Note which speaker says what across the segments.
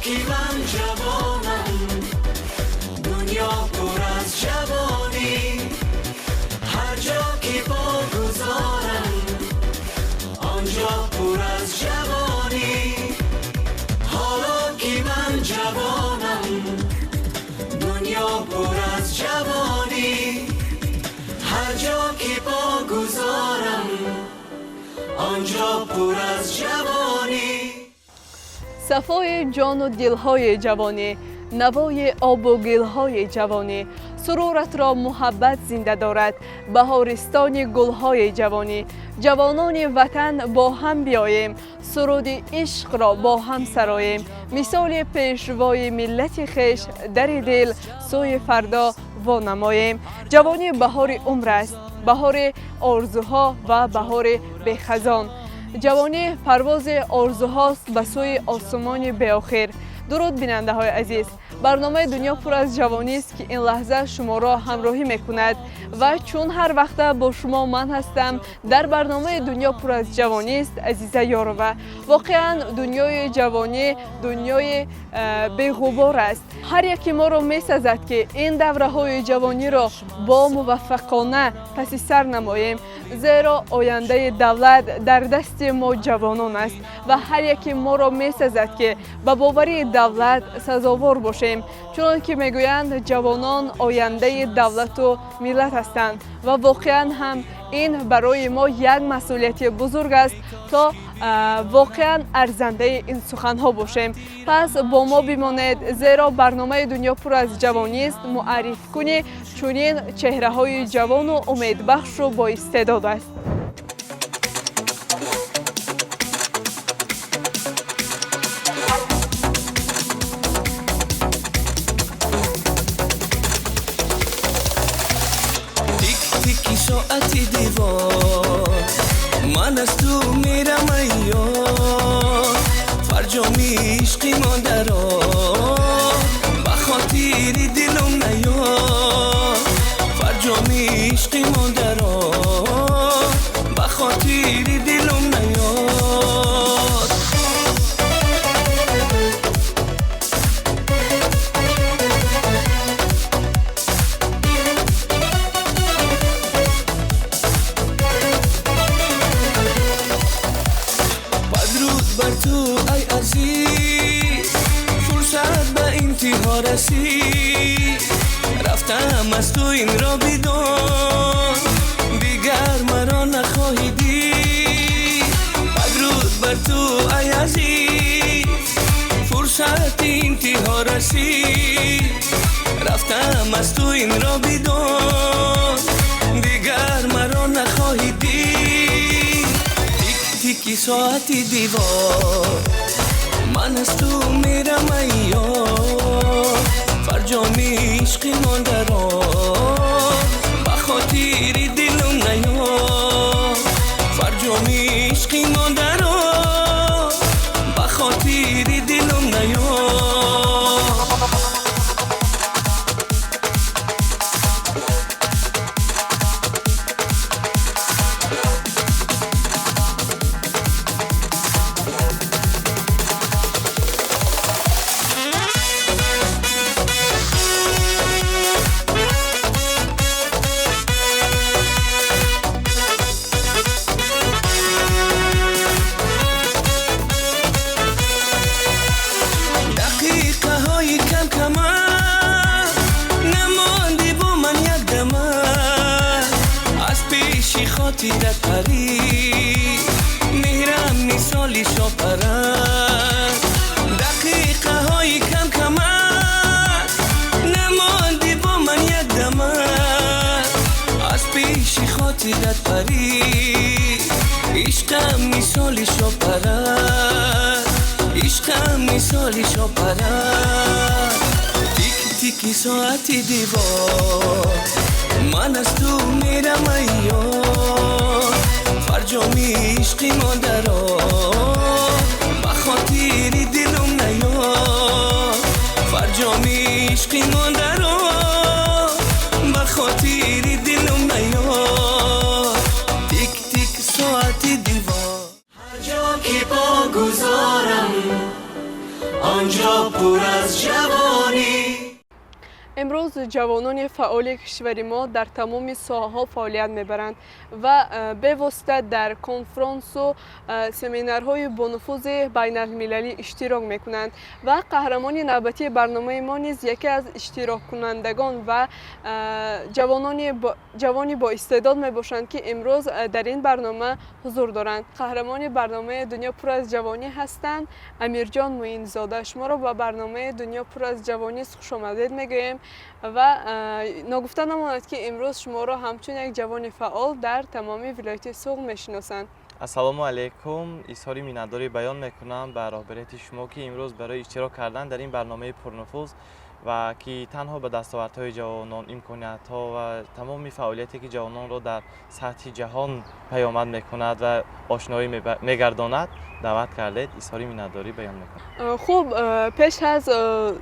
Speaker 1: که من جوانم، دنیا پر از جوانی، هر جا که پا گذارم آنجا پر از جوانی. حالا که من جوانم، دنیا پر از جوانی، هر جا که پا گذارم آنجا پر از جوانی.
Speaker 2: صفای جان و دلهای جوانی، نوای آب و گلهای جوانی، سرورت را محبت زنده دارد، بهارستان گلهای جوانی. جوانان وطن با هم بیاییم، سرود عشق را با هم سراییم، مثال پیشوای ملت خویش در دل سوی فردا وانماییم. جوانی بهار عمر است، بهار آرزوها و بهار بی‌خزان. جوانی پرواز آرزوهاست به سوی آسمان بی‌آخر. درود بیننده های عزیز، برنامه دنیا پر از جوانی است که این لحظه شما را همراهی میکند و چون هر وقت با شما من هستم در برنامه دنیا پر از جوانی است عزیزه یاروا. واقعا دنیای جوانی دنیای بی‌غبار است. هر یکی ما را میسازد که این دوره های جوانی را با موفقانه پس سر نماییم، زیرا آینده دولت در دست ما جوانان است و هر یکی ما را میسازد که به باوری دولت سزاوار باشیم، چون که میگویند جوانان آینده دولت و ملت هستند و واقعا هم این برای ما یک مسئولیت بزرگ است تا واقعا ارزنده این سخنها باشیم. پس با ما بمانید، زیرا برنامه دنیا پر از جوانی است معرفی کنی چنین چهره های جوان و امیدبخش و با استعداد است.
Speaker 1: تیکی ساعتی دیوار، من از تو میرم ایار، فرجامی عشقی مادرا به خاطر دلم نیار، فرجامی عشقی مادرا به خاطر دلم نیار. بر تو ای عزیز فرصت به انتها رسید، رفتم از تو این را بدان دیگر مرا نخواهی دید. بدرود بر تو ای عزیز فرصت انتها رسید، رفتم از تو این را بدان دیگر مرا نخواهی دید. تیکی ساعتی دیوار، من از تو میرم ایار، فرجامی عشقی ماندرا به خاطر دلم نیار، فرجامی عشقی ماندرا به خاطر دلم نیار. خاطرت پرید مهرم مثالی شو پرد، دقیقه های کم کمت نماندی با من یک دمت، از پیش خاطرت پرید عشقم مثالی شو پرد، عشقم مثالی شو پرد. تیکی ساعتی دیوار، من از تو میرم ایار، فرجامی عشقی مادرا به خاطر دلم نیار، فرجامی عشقی مادرا به خاطر دلم نیار. تیک ساعتی دیوار،
Speaker 3: هر جا که پا گذارم
Speaker 1: آنجا پر از جوانی.
Speaker 2: امروز جوانان فعال کشور ما در تمام ساحه‌ها فعالیت میبرند و به واسطه در کنفرانس و سمینارهای با نفوذ بین المللی اشتراک میکنند و قهرمان نوبتی برنامه ما نیز یکی از اشتراک کنندگان و جوانی با استعداد میباشند که امروز در این برنامه حضور دارند. قهرمان برنامه دنیا پر از جوانی هستند امیرجان معین‌زاده. شما را به برنامه دنیا پر از جوانی خوش آمدید میگویم و ناگفته نماند که امروز شما را همچون یک جوان فعال در تمام ولایت سوق میشناسند.
Speaker 3: السلام علیکم. اظهار مینتداری بیان میکنم به رهبریت شما که امروز برای اشتراک کردن در این برنامه پرنفوذ و که تنها به دستاوردهای جوانان، امکانیت‌ها و تمام فعالیتی که جوانان را در سطح جهان پیامد میکند و آشنایی میگرداند دعوت کردید. اظهار مینتداری بیان میکنم.
Speaker 2: خوب، پیش از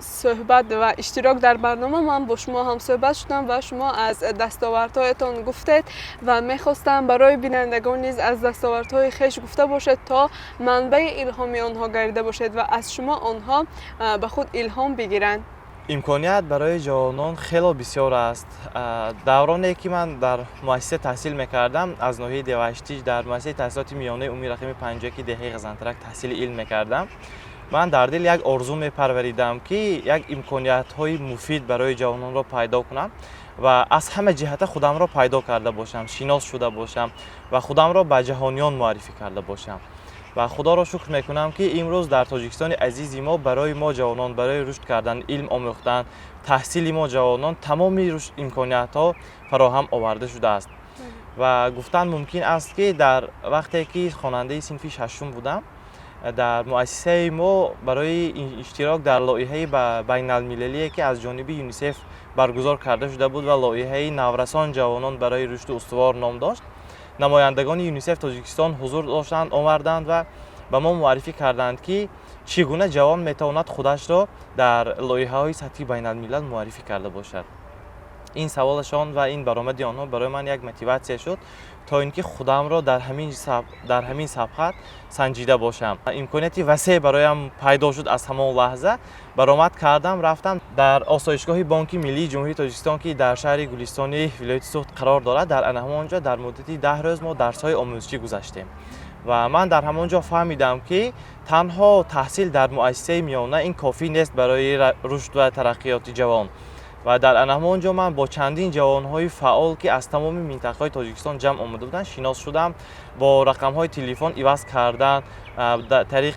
Speaker 2: صحبت و اشتراک در برنامه من با شما هم صحبت شدم و شما از دستاوردهایتان گفتید و میخواستم برای بینندگان نیز از دستاوردهای خویش گفته باشید تا منبع الهام آنها گردیده باشید و از شما آنها به خود الهام بگیرند.
Speaker 3: امکانیت برای جوانان خیلی بسیار است. دورانی که من در مؤسسه تحصیل میکردم از ناحیه دیوشتیج در مؤسسه تحصیلات میانه عمومی رقم 5 که دهه غزنترک تحصیل علم میکردم، من در دل یک آرزو میپروریدم که یک امکانیت های مفید برای جوانان را پیدا کنم و از همه جهت خودم را پیدا کرده باشم، شناس شده باشم و خودم را به جهانیان معرفی کرده باشم. و خدا را شکر میکنم که امروز در تاجیکستان عزیز ما برای ما جوانان برای رشد کردن، علم آموختن، تحصیل ما جوانان تمام امکانیت ها فراهم آورده شده است. و گفتن ممکن است که در وقتی که خواننده صنف ششم بودم در مؤسسه ما برای اشتراک در لایحه بین المللی که از جانب یونیسف برگزار کرده شده بود و لایحه نورسان جوانان برای رشد استوار نام داشت، نمایندگان یونیسف تاجیکستان حضور داشتند، آمدند و به ما معرفی کردند که چگونه جوان میتواند خودش را در لایحه‌های سطحی بین الملل معرفی کرده باشد. این سوالشان و این برآمد آنها برای من یک موتیواسیون شد تا اینکه خودم را در همین سبقت سنجیده باشم. امکانیتی وسیع برایم پیدا شد. از همان لحظه برآمد کردم، رفتم در آسایشگاه بانک ملی جمهوری تاجیکستان که در شهر گلستانی ولایت سوخت قرار دارد. در همانجا در مدت 10 روز ما درس‌های آموزشی گذاشتیم و من در همانجا فهمیدم که تنها تحصیل در مؤسسه میانه این کافی نیست برای رشد و ترقیات جوان. و در همانجا من با چندین جوانهای فعال که از تمام منطقه‌های تاجیکستان جمع آمده بودند شناس شدم. با رقم‌های تلفن عوض کردن در طریق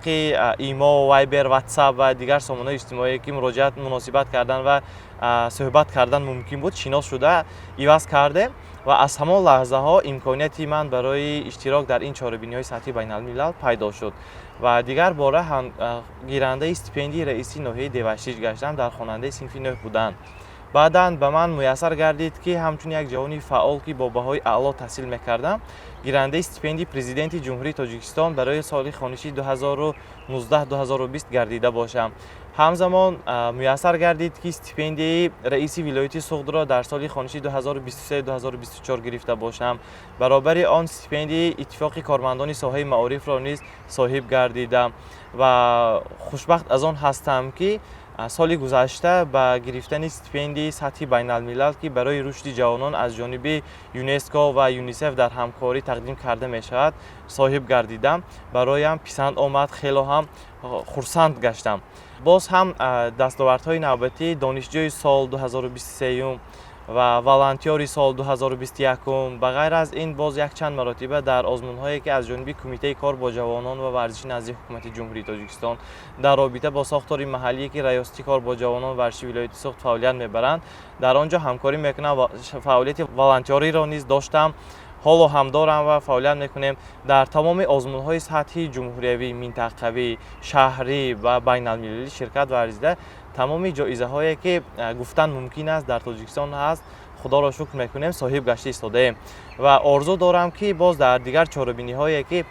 Speaker 3: ایما، وایبر، واتساپ و دیگر سامانه‌های اجتماعی که مراجعت مناسبت کردن و صحبت کردن ممکن بود شناس شده عوض کرده و از همان لحظه ها امکانیتی من برای اشتراک در این چهاربینی‌های سطحی بین الملل پیدا شد و دیگر باره گیرنده استیپندی رئیسی ناحیه دیوشتیج گشتم. در خواننده صنف 9 بودند. بعداً به من میسر گردید که همچون یک جوانی فعال که با بهای اعلا تحصیل میکردم گیرنده استیپندی پرزیدنت جمهوری تاجیکستان برای سال خوانشی 2019-2020 گردیده باشم. همزمان میسر گردید که استیپندی رئیس ولایت سوخت را در سال خوانشی 2023-2024 گرفته باشم. برابر آن استیپندی اتفاق کارمندان ساحه معارف را نیز صاحب گردیدم و خوشبخت از آن هستم که سال گذشته با گرفتن استیپندی سطحی بین الملل که برای رشد جوانان از جانب یونسکو و یونیسف در همکاری تقدیم کرده می شود صاحب گردیدم. برایم پسند آمد، خیلی هم خرسند گشتم. باز هم دستاوردهای نوبتی دانشجوی سال 2023 و والنتیاری سال 2021 و غیر از این باز یک چند مراتبه در آزمون‌هایی که از جانب کمیته کار با جوانان و ورزش نزد حکومت جمهوری تاجیکستان در رابطه با ساختار محلی که ریاستی کار با جوانان ورزشی ولایت سوخت فعالیت میبرند در آنجا همکاری میکنم و فعالیت والنتیاری را نیز داشتم. حالا هم دارم و فعالیت میکنیم در تمام آزمون‌های سطحی جمهوریوی، منطقوی، شهری و بین المللی شرکت ورزیده. تمام جایزه هایی که گفتن ممکن است در تاجیکستان هست خدا را شکر میکنیم صاحب گشته ایستاده و آرزو دارم که باز در دیگر چهاربینی هایی که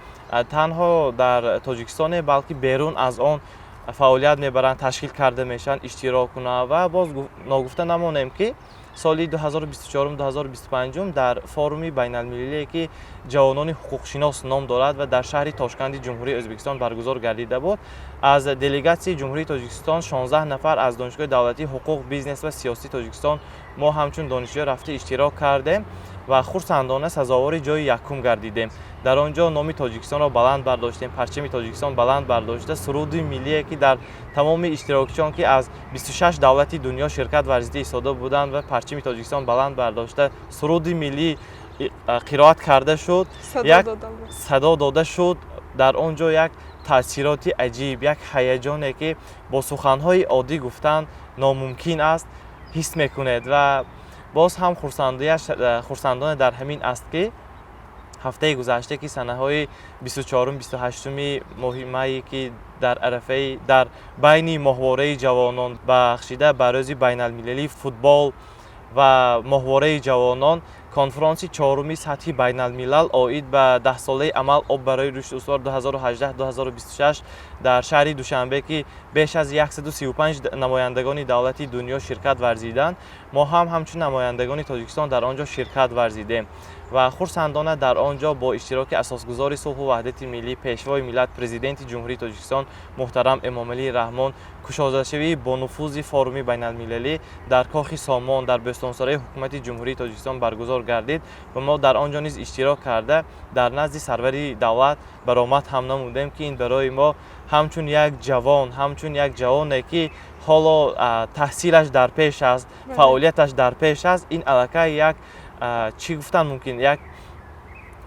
Speaker 3: تنها در تاجیکستان بلکه بیرون از آن فعالیت میبرند تشکیل کرده میشن اشتراک کنند و باز ناگفته نمانیم که سالی 2024-2025 در فورومی بین المللی که جوانان حقوق شناس نام دارد و در شهر تاشکند جمهوری ازبکستان برگزار گردیده بود. از دلیگاسیون جمهوری تاجیکستان 16 نفر از دانشگاه دولتی حقوق، بیزنس و سیاسی تاجیکستان ما همچون دانشجو رفته اشتراک کردیم و خرسندانه سزاوار جای یکم گردیدیم. در آنجا نام تاجیکستان را بلند برداشتیم، پرچم تاجیکستان بلند برداشته، سرود ملی که در تمام اشتراکچیان که از 26 دولتی دنیا شرکت ورزیده ایستاده بودند و پرچم تاجیکستان بلند برداشته سرود ملی قرائت کرده شد، یک صدا داده شد. در آنجا یک تاثیراتی عجیب، یک هیجانی که با سخنهای عادی گفتن ناممکن است حس میکنید و باز هم خرسندانه در همین است که هفته گذشته که سنه های 24-28 ماه که در عرفه در بین ماهواره جوانان بخشیده به روز بین المللی فوتبال و ماهواره جوانان کنفرانسی چهارمی سطحی بین الملل آید به 10 ساله عمل آب برای رشد استوار 2018-2026 در شهر دوشنبه که بیش از 135 نمایندگان دولتی دنیا شرکت ورزیدند. ما همچون نمایندگان تاجیکستان در آنجا شرکت ورزیدیم و خرسندانه در آنجا با اشتراک اساسگزار صلح و وحدت ملی، پیشوای ملت، پرزیدنت جمهوری تاجیکستان محترم امامعلی رحمان، کشاده‌شوی با نفوذ فورومی بین المللی در کاخ سامان در بستانسرای حکومت جمهوری تاجیکستان برگزار گردید و ما در آنجا نیز اشتراک کرده در نزد سروری دولت برآمد هم نمودیم که این برای ما همچون یک جوان، همچون یک جوانی که حالا تحصیلش در پیش است، فعالیتش در پیش است، این علاقه یک چی گفتن ممکن یک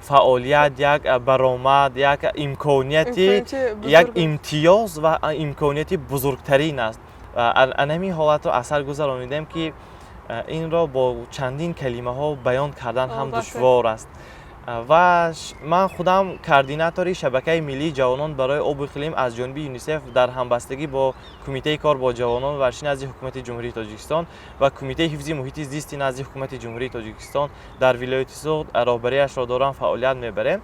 Speaker 3: فعالیت، یک برآمد، یک امکانیتی، یک امتیاز و امکانیتی بزرگترین است. انمی حالت را اثر گذرانیدیم که این را با چندین کلمه ها بیان کردن هم دشوار است و من خودم کوردیناتوری شبکه ملی جوانان برای آب و اقلیم از جانب یونیسف در همبستگی با کمیته کار با جوانان ورشی نزد حکومت جمهوری تاجیکستان و کمیته حفظ محیط زیست نزد حکومت جمهوری تاجیکستان در ولایت سوخت راهبری‌اش را دارم فعالیت میبریم.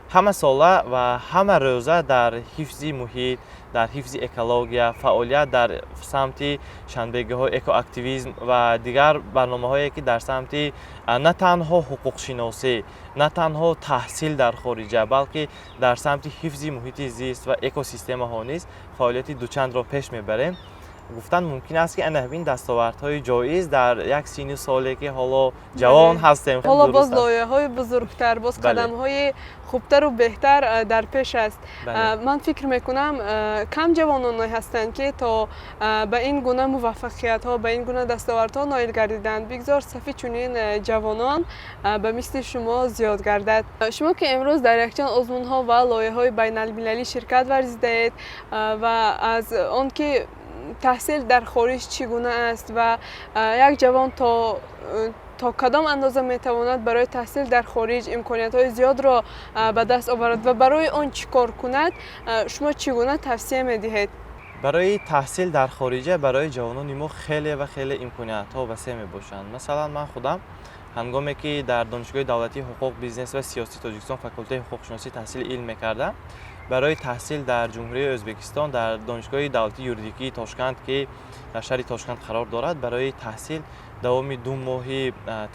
Speaker 3: همه ساله و همه روزه در حفظ محیط، در حفظ اکولوژی، فعالیت در سمت شنبه‌های اکو اکتیویسم و دیگر برنامه‌هایی که در سمت نه تنها حقوق شناسی، نه تنها تحصیل در خارجه، بلکه در سمت حفظ محیط زیست و اکوسیستم ها نیز فعالیت دوچند را پیش میبریم. گفتن ممکن است که این دستاوردهای جایز در یک سن سالی که حالا جوان هستیم،
Speaker 2: حالا باز لایه‌های بزرگتر، باز قدم‌های خوبتر و بهتر در پیش است. من فکر میکنم کم جوانانی هستند که تا به این گونه موفقیت‌ها، به این گونه دستاوردها نایل گردیدند. بگذار صفی چنین جوانان به مثل شما زیاد گردد. شما که امروز در یکچند آزمون‌ها و لایه‌های بین‌المللی شرکت ورزیدید و از آن که تحصیل در خارج چگونه است و یک جوان تا کدام اندازه میتواند برای تحصیل در خارج امکانیت‌های زیاد را به دست آورد و برای آن چیکار کند، شما چگونه توصیه می‌دهید؟
Speaker 3: برای تحصیل در خارجه برای جوانان ما خیلی امکانیت‌ها وسیع میباشند. مثلا من خودم هنگامی که در دانشگاه دولتی حقوق، بیزنس و سیاسی تاجیکستان فاکولته حقوق شناسی تحصیل علم می‌کردم، برای تحصیل در جمهوری ازبکستان در دانشگاه دولتی یوریدیکی تاشکند که در شهر تاشکند قرار دارد، برای تحصیل دوام 2 ماه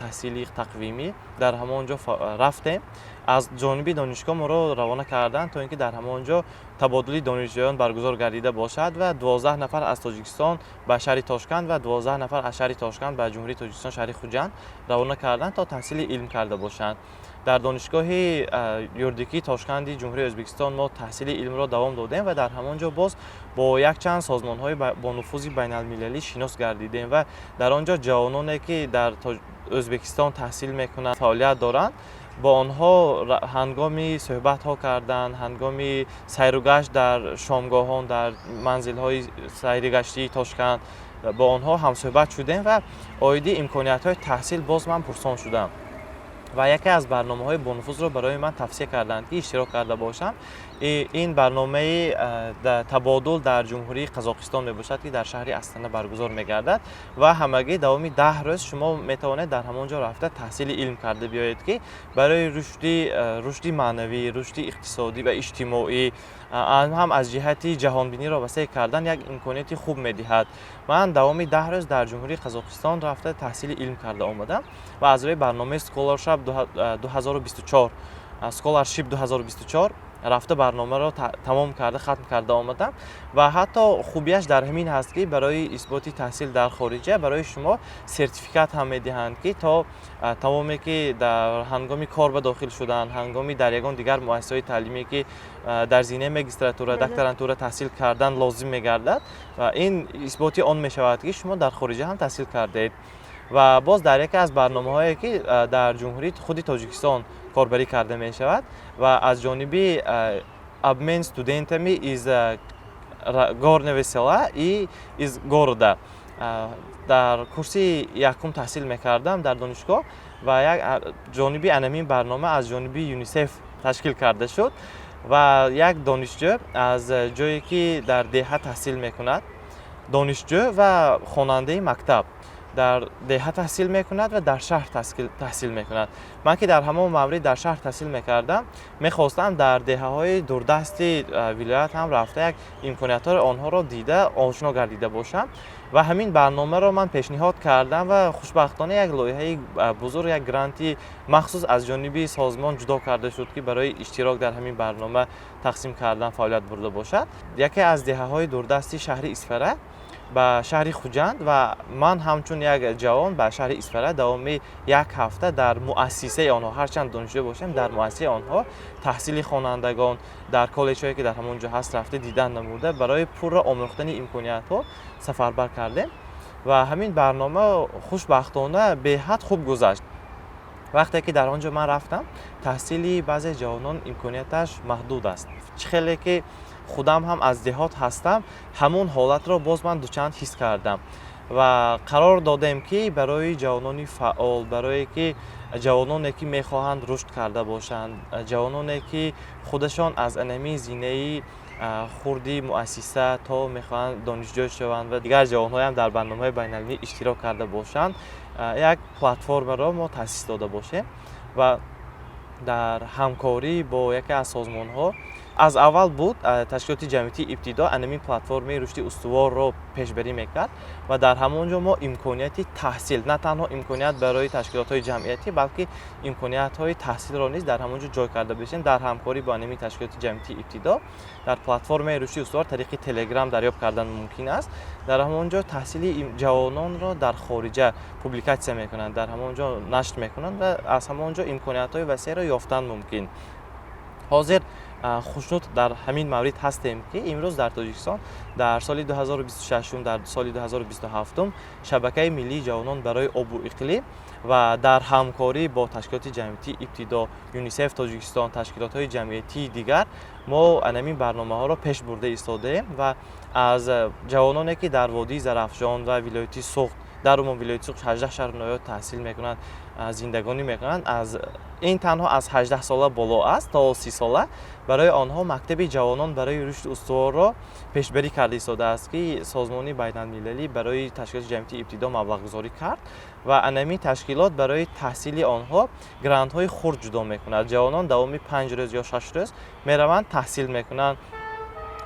Speaker 3: تحصیلی تقویمی در همانجا رفتیم. از جانب دانشگاه ما را روانه کردند تا اینکه در همانجا تبادل دانشجویان برگزار گردیده باشد و 12 نفر از تاجیکستان به شهر تاشکند و 12 نفر از شهر تاشکند به جمهوری تاجیکستان شهر خوجند روانه کردند تا تحصیل علم کرده باشند. در دانشگاه یوردیکی تاشکند جمهوری ازبکستان ما تحصیل علم را دوام دادیم و در همانجا باز با یک چند سازمان‌های با نفوذ بین‌المللی شناس گردیدیم و در آنجا جوانانی که در ازبکستان تحصیل میکنند فعالیت دارند با آنها هنگامی صحبت ها کردن، هنگامی سیر و گشت در شامگاهان، در منزل‌های سیرگشتی تاشکند با آنها هم صحبت شدیم و آیدی امکانیت‌های تحصیل باز من پرسان شدم و یکی از برنامه‌های با نفوذ را برای من توصیه کردند که اشتراک کرده باشم. این برنامه تبادل در جمهوری قزاقستان میباشد که در شهر استانه برگزار میگردد و همگی دوامی 10 روز شما میتوانید در همونجا رفته تحصیل علم کرده بیایید که برای رشد معنوی، رشد اقتصادی و اجتماعی هم از جهت جهانبینی را وسیع کردن یک امکانیت خوب میدهد. من دوامی 10 روز در جمهوری قزاقستان رفته تحصیل علم کرده آمدم و از روی برنامه اسکولارشپ 2024 اسکولارشپ 2024 رفته برنامه را تمام کرده، ختم کرده آمدم و حتی خوبیش در همین هست که برای اثبات تحصیل در خارجه برای شما سرتیفیکات هم میدهند که تا تمامی که در هنگامی کار به داخل شدن، هنگامی در یگان دیگر مؤسسه تعلیمی که در زمینه ماجستراتور، دکترانتور تحصیل کردن لازم میگردد و این اثبات آن می شود که شما در خارجه هم تحصیل کردید. و باز در یکی از برنامه‌هایی که در جمهوری خود تاجیکستان کاربری کرده می شود و از جانب ابمن استودنت می از گورنه وسیله ای از گورده در کورسی یکم تحصیل میکردم در دانشگاه و یک جانبی انمین برنامه از جانب یونیسف تشکیل کرده شد و یک دانشجو از جایی که در دهه تحصیل میکند، دانشجو و خواننده مکتب در دهه تحصیل میکند و در شهر تحصیل میکند. من که در همون مورد در شهر تحصیل میکردم میخواستم در دهه های دوردست ولایت هم رفته یک امکانیت ها آنها را دیده آشنا گردیده باشم و همین برنامه را من پیشنهاد کردم و خوشبختانه یک لایحه بزرگ، یک گرانتی مخصوص از جانب سازمان جدا کرده شد که برای اشتراک در همین برنامه تقسیم کردن فعالیت برده باشد. یکی از دهه های دوردستی شهر اسفره به شهر خوجند و من همچون یک جوان به شهر اسفره دوامی یک هفته در مؤسسه آنها، هرچند دانشجو باشم در مؤسسه آنها تحصیل خوانندگان در کالج هایی که در همونجا هست رفته دیدن نموده برای پر آموختن امکانیت ها سفربر کردیم و همین برنامه خوشبختانه به حد خوب گذشت. وقتی که در آنجا من رفتم تحصیلی بعضی جوانان امکانیتش محدود است. خیلی که خودم هم از دهات هستم همون حالت را باز من دوچند حس کردم و قرار دادم که برای جوانان فعال، برای که جوانانی که میخواهند رشد کرده باشند، جوانانی که خودشان از انمی زینه خوردی مؤسسه تا میخواهند دانشجو شوند و دیگر جوانهای هم در برنامه بین‌المللی اشتراک کرده باشند یک پلتفرم را ما تأسیس داده باشیم و در همکاری با یکی از سازمان‌ها از اول بود تشکیلات جمعیتی ابتدا انمی پلتفرم رشد استوار را پیشبری میکرد و در همونجا ما امکانیت تحصیل، نه تنها امکانیت برای تشکیلات‌های جمعیتی بلکه امکانیت‌های تحصیل را نیز در همونجا جای کرده باشیم. در همکاری با انمی تشکیلات جمعیتی ابتدا در پلتفرم رشد استوار طریق تلگرام دریافت کردن ممکن است. در همونجا تحصیل جوانان را در خارج پوبلیکاسیون میکنند، در همونجا نشر میکنند و از همونجا امکانیت‌های وسیع را یافتن ممکن. حاضر خوشنود در همین مورد هستیم که امروز در تاجیکستان در سال 2026 در سال 2027 شبکه ملی جوانان برای آب و اقلیم و در همکاری با تشکیلات جمعیتی ابتدا، یونیسف تاجیکستان، تشکیلات‌های جمعیتی دیگر ما همین برنامه‌ها را پیش برده ایستاده‌ایم و از جوانانی که در وادی زرافشان و ولایت سوخت در ولایت سوخت 18 شهر نایاد تحصیل میکنند، زندگانی میکنند، از این تنها از 18 ساله بالا است تا 30 ساله برای آنها مکتب جوانان برای رشد استوار را پیشبری کرده ایستاده است که سازمان بین‌المللی برای تشکیلات جمعیتی ابتدا مبلغ گذاری کرد و انمی تشکیلات برای تحصیل آنها گرانت های خرد جدا میکند. جوانان دوامی 5 روز یا 6 روز میروند تحصیل میکنند،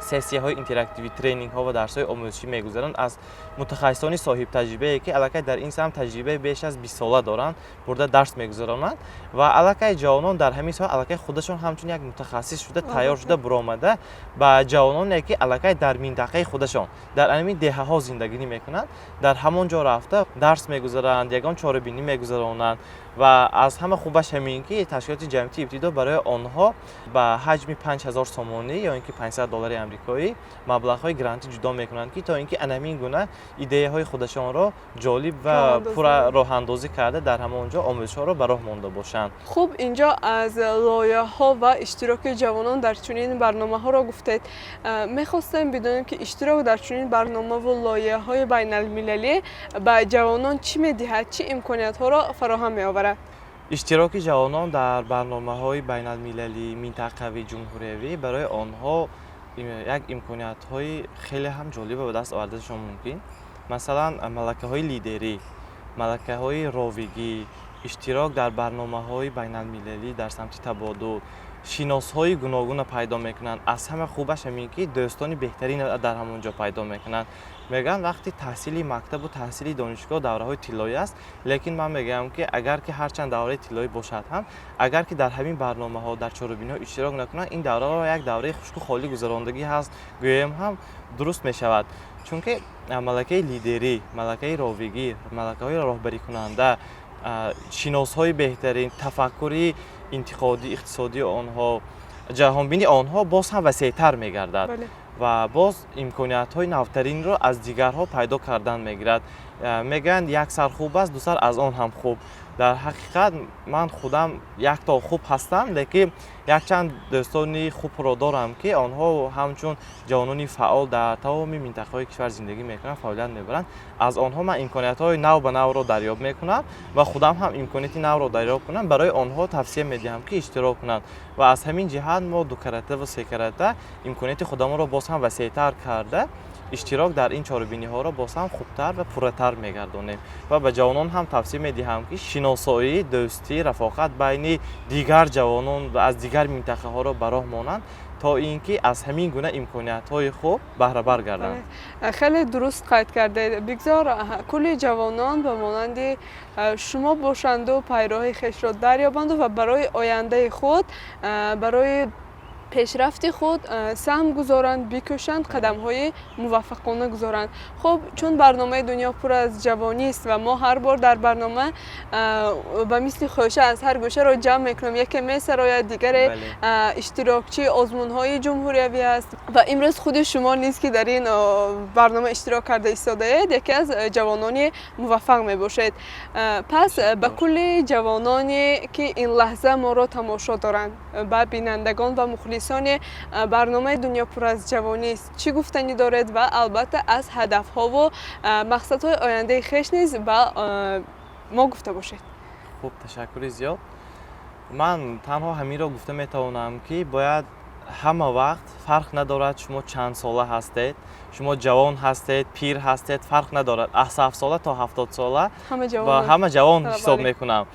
Speaker 3: سسیه های اینتراکتیوی، ترینینگ ها و درس های آموزشی میگذارند از متخصصان صاحب تجربه که الکی در این سمت تجربه بیش از 20 ساله دارند برده درس میگذارند و الکی جوانان در همین سال الکی خودشون همچون یک متخصص شده تیار شده برآمده با جوانانی که الکی در منطقه خودشون در همین دهه ها زندگی میکنند در همون جا رفته درس میگذارند، یگان چاره‌بینی میگذارند و از همه خوبش همین که تشکیلات جمعیتی ابتدا برای آنها با حجم 5000 سومانی یا اینکه $500 آمریکایی مبلغ‌های گرانتی جدا میکنند که تا اینکه همین گونه ایده های خودشان را جالب و پر راه اندازی کرده در همونجا آموزش ها را به راه مانده باشند.
Speaker 2: خب اینجا از لایحه ها و اشتراک جوانان در چنین برنامه ها را گفتید. میخواستم بدونم که اشتراک در چنین برنامه و لایحه های بین المللی به جوانان چی میدهد، چی امکانیت ها را فراهم میآورد؟
Speaker 3: اشتراک جوانان در برنامه‌های بین‌المللی، منطقه‌وی، جمهوریوی برای آنها یک امکانیت‌های خیلی هم جالب به دست آوردنشان ممکن. مثلا ملکه‌های لیدری، ملکه‌های راویگی، اشتراک در برنامه‌های بین‌المللی در سمت تبادل، شناس‌های گوناگون پیدا می‌کنند. از همه خوبش همین که دوستانی بهترین در همونجا پیدا می‌کنند. میگن وقتی تحصیلی مکتب و تحصیلی دانشگاه دوره‌های طلایی است، لیکن من میگم که اگر که هرچند دوره طلایی باشد هم، اگر که در همین برنامه‌ها در چاره‌بینی‌ها اشتراک نکنند، این دوره را یک دوره خشک و خالی گذراندگی هست گویم هم درست می‌شود. چون که ملکه لیدری، ملکه راویگی، ملکه‌های راهبری کننده، شناس‌های بهترین، تفکری انتقادی اقتصادی آنها، جهانبینی آنها باز هم وسیع‌تر می‌گردد.
Speaker 2: بله.
Speaker 3: و باز امکانیت‌های نوترین را از دیگرها پیدا کردن می‌گیرد. میگن یک سر خوب است، دو سر از آن هم خوب. در حقیقت من خودم یک تا خوب هستم، لیکن یک چند دوستانی خوب را دارم که آنها همچون جوانانی فعال در تمام منطقه‌های کشور زندگی میکنند، فعالیت میبرند. از آنها من امکانیت‌های نو به نو را دریافت میکنم و خودم هم امکانیت نو را دریافت کنم برای آنها توصیه میدهم که اشتراک کنند. و از همین جهت ما دو کرته و سه کرته امکانیت خودمان را باز هم وسیع‌تر کرده اشتراک در این چاره‌بینی‌ها را باز هم خوبتر و پرتر می‌گردانیم و به جوانان هم توصیه می‌دهم که شناسایی، دوستی، رفاقت بین دیگر جوانان و از دیگر منطقه‌ها را به راه مانند تا اینکه از همین گونه امکانیت‌های خوب بهره بر گردند.
Speaker 2: خیلی درست قید کرده. بگذار کل جوانان به مانند شما باشند و پیراه خویش را دریابند و برای آینده خود، برای پیشرفت خود سهم گذارند، بکوشند، قدم‌های موفقانه گذارند. خب چون برنامه دنیا پر از جوانی است و ما هر بار در برنامه به مثل خوشه از هر گوشه را جمع میکنیم، یکی میسراید، دیگر اشتراکچی آزمون‌های جمهوریوی است و امروز خود شما نیست که در این برنامه اشتراک کرده ایستاده اید، یکی از جوانان موفق میباشید. پس به کل جوانانی که این لحظه ما را تماشا دارند، به بینندگان و مخلصان برنامه دنیا پر از جوانی است، چی گفتنی دارید و البته از هدف‌ها و مقصدهای آینده خویش نیز با ما گفته باشید.
Speaker 3: خوب، تشکر زیاد. من تنها همین را گفته میتوانم که باید همه وقت فرق ندارد شما چند ساله هستید، شما جوان هستید، پیر هستید، فرق ندارد. از 7 ساله تا 70 ساله همه جوان حساب میکنم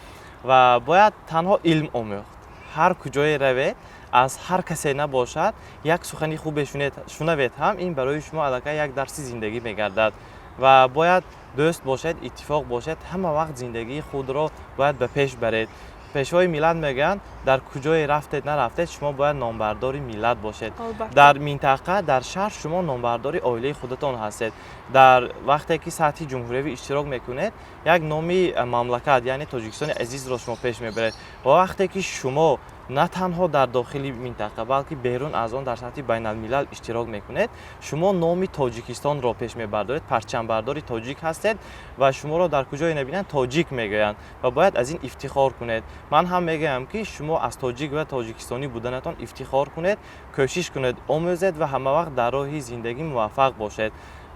Speaker 3: و باید تنها علم آموخت. هر کجای روید، از هر کسی نباشد، یک سخنی خوب شنوید هم این برای شما الکی یک درس زندگی میگردد و باید دوست باشد، اتفاق باشد، همه وقت زندگی خود را باید به پیش برید. پیشوای ملت میگن در کجای رفتید نرفتید شما باید نامبرداری ملت باشید. در منطقه، در شهر شما نامبرداری عائله خودتان هستید. در وقتی که سطح جمهوری اشتراک میکنید یک نامی مملکت یعنی تاجیکستان عزیز را شما پیش میبرید و وقتی که شما نه تنها در داخل منطقه بلکه بیرون از آن در سطح بین الملل اشتراک میکنید، شما نام تاجیکستان را پیش میبردارید، پرچم برداری تاجیک هستید و شما را در کجای نبینند تاجیک میگویند و باید از این افتخار کنید. من هم میگم که شما از تاجیک و تاجیکستانی بودنتان افتخار کنید، کوشش کنید، آموزید و همه وقت در راه زندگی موفق باشید.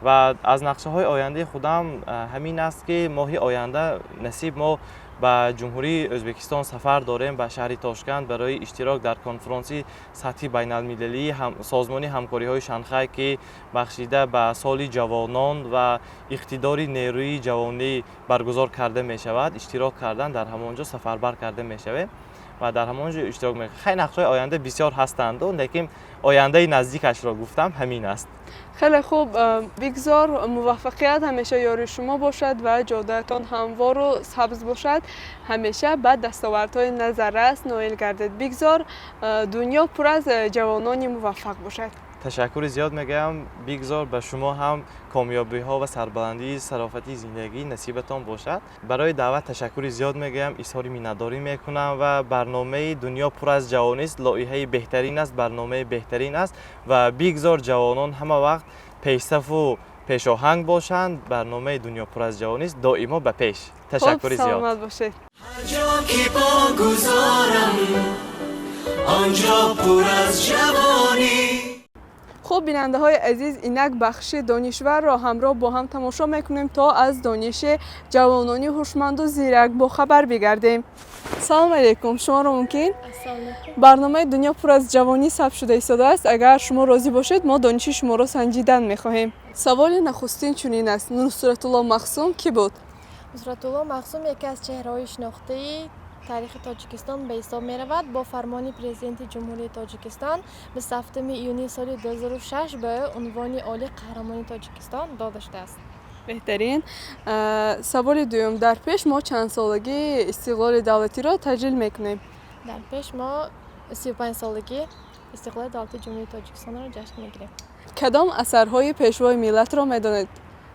Speaker 3: و از نقشه های آینده خودم همین است که ماه آینده نصیب ما به جمهوری ازبکستان سفر داریم به شهر تاشکند برای اشتراک در کنفرانسی سطحی بین المللی سازمان همکاری های شانگهای که بخشیده به سال جوانان و اقتدار نیروی جوانی برگزار کرده می شود. اشتراک کردن در همانجا سفربر کرده می شود و در همانجا اشتراک می. خیلی نقشه آینده بسیار هستند و لیکن آینده نزدیکش را گفتم همین است.
Speaker 2: خیلی خوب، بگذار موفقیت همیشه یاری شما باشد و جادهتان هموار و سبز باشد، همیشه به دستاوردهای نظررس نائل گردید. بگذار دنیا پر از جوانان موفق باشد.
Speaker 3: تشکر زیاد میگم. بگذار به شما هم کامیابی ها و سربلندی صرافتی زندگی نصیبتان باشد. برای دعوت تشکر زیاد میگم، اظهار منتداری میکنم و برنامه دنیا پر از جوانی است، لایحه بهترین است، برنامه بهترین است و بگذار جوانان همه وقت پیش‌صف و پیش آهنگ باشند. برنامه دنیا پر از جوانی است، دائما به پیش. تشکر زیاد.
Speaker 2: سلامت باشید.
Speaker 1: هر جا که بگذارم آنجا پر از جوانی.
Speaker 2: خب بیننده های عزیز، اینک بخش دانشور را همراه با هم تماشا میکنیم تا از دانش جوانانی هوشمند و زیرک با خبر بگردیم. سلام علیکم، شما را ممکن برنامه دنیا پر از جوانی ثبت شده ایستاده است. اگر شما راضی باشید ما دانش شما را سنجیدن میخواهیم. سوال نخستین چنین است: نصرت الله مخزوم کی بود؟
Speaker 4: نصرت الله مخزوم یکی از چهره‌های شناخته تاریخ تاجیکستان به حساب می رود. با فرمان پرزیدنت جمهوری تاجیکستان 27 ایونی سال 2006 به عنوان عالی قهرمان تاجیکستان داده شده است.
Speaker 2: بهترین. سوال دوم: در پیش ما چند سالگی استقلال دولتی را تجلیل میکنیم؟
Speaker 4: در پیش ما 35 سالگی استقلال دولتی جمهوری تاجیکستان را جشن میگیریم.
Speaker 2: کدام اثرهای پیشوای ملت را میدانید؟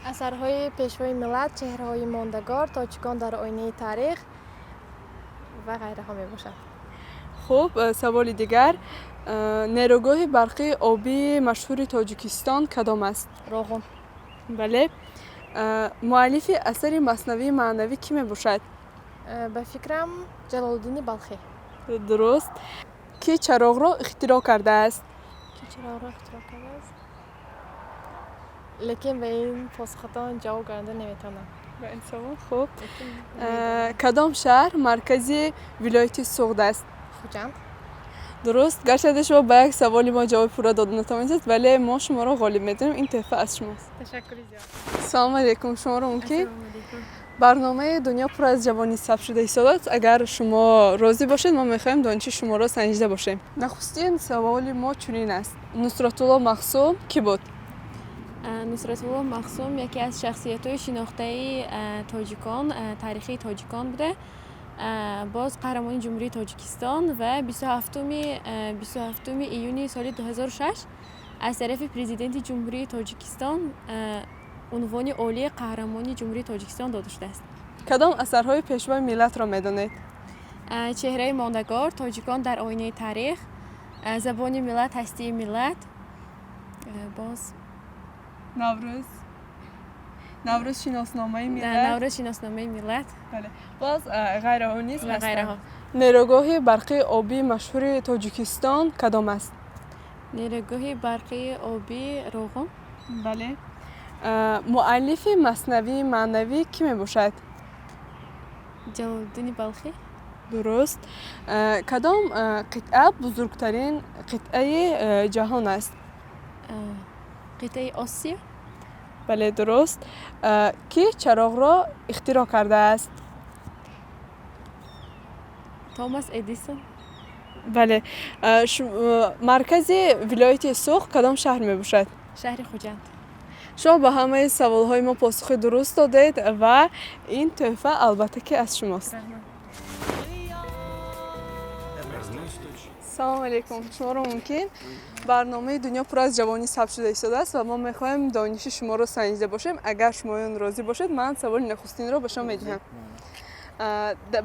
Speaker 4: اثرهای پیشوای ملت، چهره‌های ماندگار، تاجیکان در آینه تاریخ و غیره ها می باشد.
Speaker 2: خب سوال دیگر: نیروگاه برقی آبی مشهور تاجیکستان کدام است؟
Speaker 4: روغن.
Speaker 2: بله. مؤلف اثر مثنوی معنوی کی می باشد؟
Speaker 4: به فکرم جلال‌الدین بلخی.
Speaker 2: درست. کی چراغ را اختراع کرده است؟
Speaker 4: کی چراغ را اختراع کرده است؟ لیکن به این پاسختان جواب گرنده نمیتونم.
Speaker 2: به این سوال خب کدام شهر مرکزی ولایت سوغد است؟
Speaker 4: خوجند.
Speaker 2: درست. گرچه شما به یک سوالی ما جواب پورا داده نتوانید ولی ما شما را غالب میدونیم. این تحفه از شماست.
Speaker 4: تشکر زیاد.
Speaker 2: سلام علیکم، شما را ممکن برنامه دنیا پر از جوانی ثبت شده ایستاده است. اگر شما راضی باشید ما میخوایم دانش شما را سنجیده باشیم. نخستین سوال ما چنین است: نصرت الله مخزوم کی بود؟
Speaker 4: نصرت الله مخزوم یکی از شخصیت‌های شناخته تاجیکان، تاریخی تاجیکان بوده. باز قهرمان جمهوری تاجیکستان و 27 ایونی سال 2006 از طرف پرزیدنت جمهوری تاجیکستان عنوان عالی قهرمانی جمهوری تاجیکستان داده شده است.
Speaker 2: کدام اثرهای پیشوای ملت را میدانید؟
Speaker 4: چهره ماندگار، تاجیکان در آینه تاریخ، زبان ملت، هستی ملت، باز
Speaker 2: نوروز شناسنامه ملت.
Speaker 4: نوروز شناسنامه ملت.
Speaker 2: بله. باز غیر آن نیست
Speaker 4: و غیره ها.
Speaker 2: نیروگاه برقی آبی مشهور تاجیکستان کدام است؟
Speaker 4: نیروگاه برقی آبی روغن.
Speaker 2: بله. مؤلف مثنوی معنوی کی می باشد؟
Speaker 4: جلال‌الدین بلخی.
Speaker 2: درست. کدام قطعه بزرگترین قطعه جهان است؟
Speaker 4: قطعه آسیا.
Speaker 2: بله درست. کی چراغ را اختراع کرده است؟
Speaker 4: توماس ادیسون.
Speaker 2: بله. مرکز ولایت سوخ کدام شهر می باشد؟
Speaker 4: شهر خوجند.
Speaker 2: شما به همه سوال های ما پاسخ درست دادید و این تحفه البته که از شماست. سلام علیکم، شما را ممکن برنامه دنیا پر از جوانی ثبت شده ایستاده است و ما میخوایم دانش شما را سنجیده باشیم. اگر شما راضی باشید من سوال نخستین را به شما میدهم.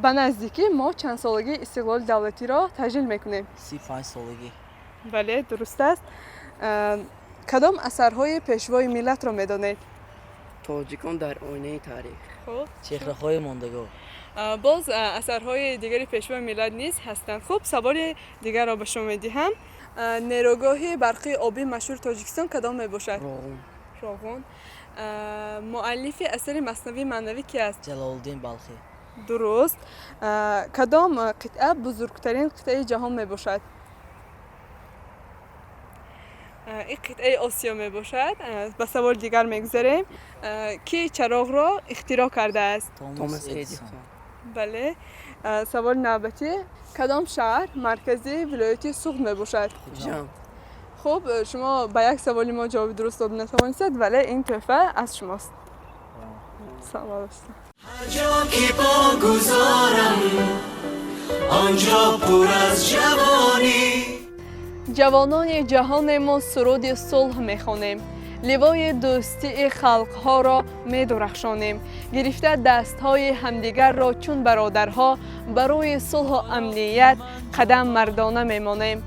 Speaker 2: به نزدیکی ما چند سالگی استقلال دولتی را تجلیل میکنیم؟
Speaker 5: 35 سالگی.
Speaker 2: بله درست است. کدام اثرهای پیشوای ملت را میدانید؟
Speaker 5: تاجیکان در آینه تاریخ.
Speaker 2: خب
Speaker 5: چهره‌های ماندگار.
Speaker 2: باز اثرهای دیگری پیشوای ملت نیز هستند. خب سوال دیگر را به شما میدهم. نیروگاه برقی آبی مشهور تاجیکستان کدام می باشد؟ روغن. مؤلف اثر مثنوی معنوی کی است؟
Speaker 5: جلال‌الدین بلخی.
Speaker 2: درست. کدام قطعه بزرگترین قطعه جهان می باشد؟ این قطعه آسیا می باشد. به سوال دیگر میگذاریم. کی چراغ را اختراع کرده است؟
Speaker 5: توماس ادیسون.
Speaker 2: بله. سوال نوبتی: کدام شهر مرکزی ولایت سوغد می باشد؟
Speaker 5: خوجند.
Speaker 2: خب شما به یک سوالی ما جواب درست داده نتوانید ولی این تحفه از شماست. سلام است.
Speaker 1: هر جا که پا گذارم آنجا پر از جوانی.
Speaker 2: جوانان جهان ما سرود صلح میخوانیم، لیوای دوستی خلقها را میدرخشانیم، گرفته دستهای همدیگر را چون برادرها برای صلح و امنیت قدم مردانه میمانیم.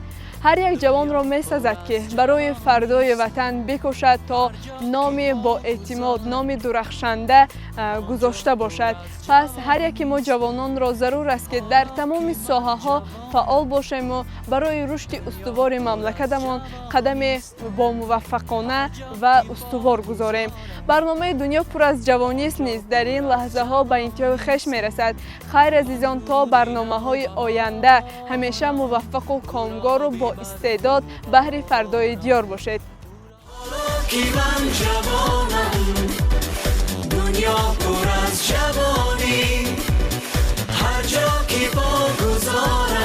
Speaker 2: هر یک جوان را می‌سزد که برای فردای وطن بکوشد تا نام با اعتماد، نام درخشنده گذاشته باشد. پس هر یک ما جوانان را ضرور است که در تمام ساحه‌ها فعال باشیم و برای رشد استوار مملکتمان قدم با موفقانه و استوار گذاریم. برنامه دنیا پر از جوانی است نیز در این لحظه ها به انتهای خوش میرسد. خیر عزیزان، تا برنامه‌های آینده همیشه موفق و کامگار و با استعداد بهر فردای دیار باشید.
Speaker 1: که من جوانم، دنیا پر از جوانی، هر جا که پا گذارم